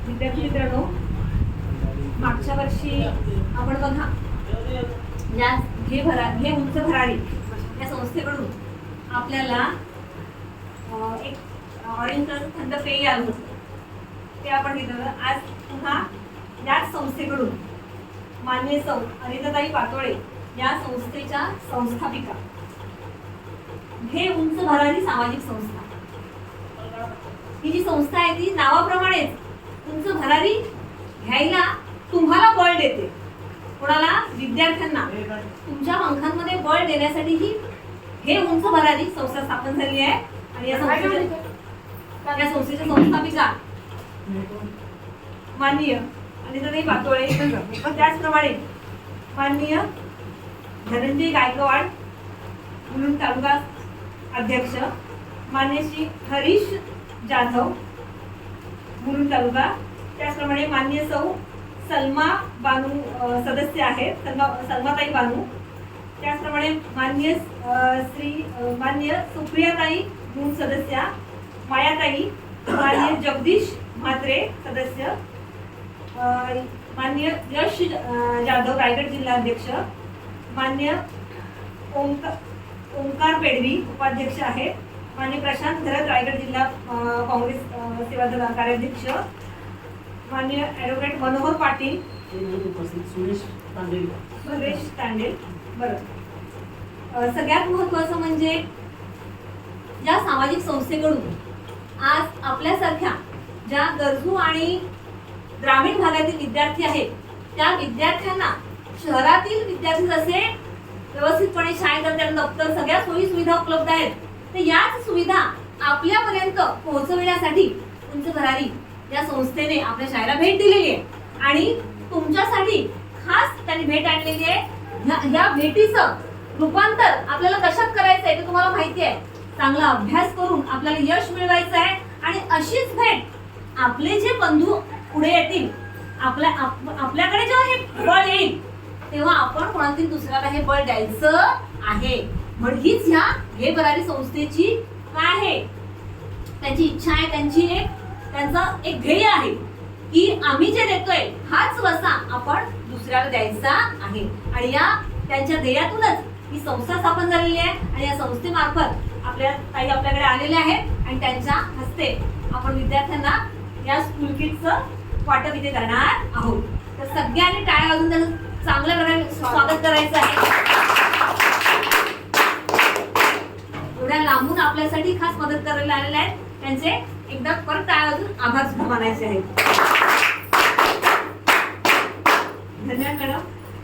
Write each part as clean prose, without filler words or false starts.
विद्यार्थी मित्रांनो, मागच्या वर्षी आपण बघा हे उंच भरारी या संस्थेकडून आपल्याला एक ऑरेंज कलर थंड पेय आलं होतं, ते आपण घेतलं. आज पुन्हा याच संस्थेकडून माननीय सौ अनिताताई पातोळे या संस्थेच्या संस्थापिका, हे उंच भरारी सामाजिक संस्था, ही जी संस्था आहे ती नावाप्रमाणेच उंच भरारी घ्यायला तुम्हाला बळ देते. कोणाला? विद्यार्थ्यांना तुमच्या पंखांमध्ये बळ देण्यासाठी ही हे उंच भरारी संस्था स्थापन झाली आहे. आणि या संस्थेच्या संस्थापिका माननीय अनिताताई पातोळे, त्याचप्रमाणे माननीय धनंजय गायकवाड मुलुंड तालुका अध्यक्ष, मान्य श्री हरीश जाधव मुलुंड तालुका, त्याचप्रमाणे मान्य सौ सलमा बानू सदस्य आहेत, सलमाताई बानू, त्याचप्रमाणे मान्य सुप्रियाताई मूळ सदस्या, मायाताई, मान्य जगदीश म्हात्रे सदस्य, मान्य यश जाधव रायगड जिल्हा अध्यक्ष, मान्य ओंकार पेडवी उपाध्यक्ष आहेत, मान्य प्रशांत धरत रायगड जिल्हा काँग्रेस सेवा दल कार्याध्यक्ष, मान्य ॲडव्होकेट मनोहर पाटील, सुरेश तांडेल. बरं, सगळ्यात महत्त्वाचं म्हणजे या सामाजिक संस्थेकडून आज आपल्यासारख्या ज्या गरजू आणि ग्रामीण भागातील विद्यार्थी आहेत, त्या विद्यार्थ्यांना शहरातील विद्यार्थी जसे व्यवस्थितपणे शाळेत त्यांना दप्तर सगळ्या सोयी सुविधा उपलब्ध आहेत, तर याच सुविधा आपल्यापर्यंत पोहोचविण्यासाठी उंच भरारी या संस्थेने आपल्या शाळेला भेट दिलेली आहे. आणि तुमच्यासाठी खास त्यांनी भेट आणलेली आहे. या भेटीचं रूपांतर आपल्याला कशात करायचं आहे ते तुम्हाला माहिती आहे. चांगला अभ्यास करून आपल्याला यश मिळवायचं आहे. आणि अशीच भेट आपले जे बंधू पुढे येतील, आपल्याकडे जेव्हा हे बळ येईल तेव्हा आपण कोणातील दुसऱ्याला हे बळ द्यायचं आहे. म्हणूनच हे भरारी संस्थेची काय आहे, त्यांची इच्छा आहे, त्यांचं एक ध्येय आहे की आम्ही जे देतोय हाच वसा आपण दुसऱ्याला द्यायचा आहे. आणि या त्यांच्या ध्येयातूनच ही संस्था स्थापन झालेली आहे. आणि या संस्थेमार्फत आपल्या ताई आपल्याकडे आलेल्या आहेत आणि त्यांच्या हस्ते आपण विद्यार्थ्यांना या स्कूल किटचं वाटप इथे करणार आहोत. तर सगळ्यांनी टाळ्या वाजवून त्यांचं चांगल्या प्रकारे स्वागत करायचं आहे. एवढ्या लांबून आपल्यासाठी खास मदत करायला आलेल्या आहेत, त्यांचे एकदा परत टाळ्या वाजून आभार सुद्धा मानायचे आहेत. धन्यवाद मॅडम.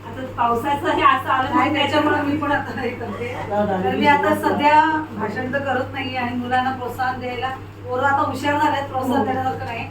आता पावसाचं हे असं आलं नाही, त्याच्यामुळे मी पण आता हे करते. तर मी आता सध्या भाषण तर करत नाही आणि मुलांना प्रोत्साहन द्यायला, पोरं आता हुशार झालेत, प्रोत्साहन देण्यासारखं नाही.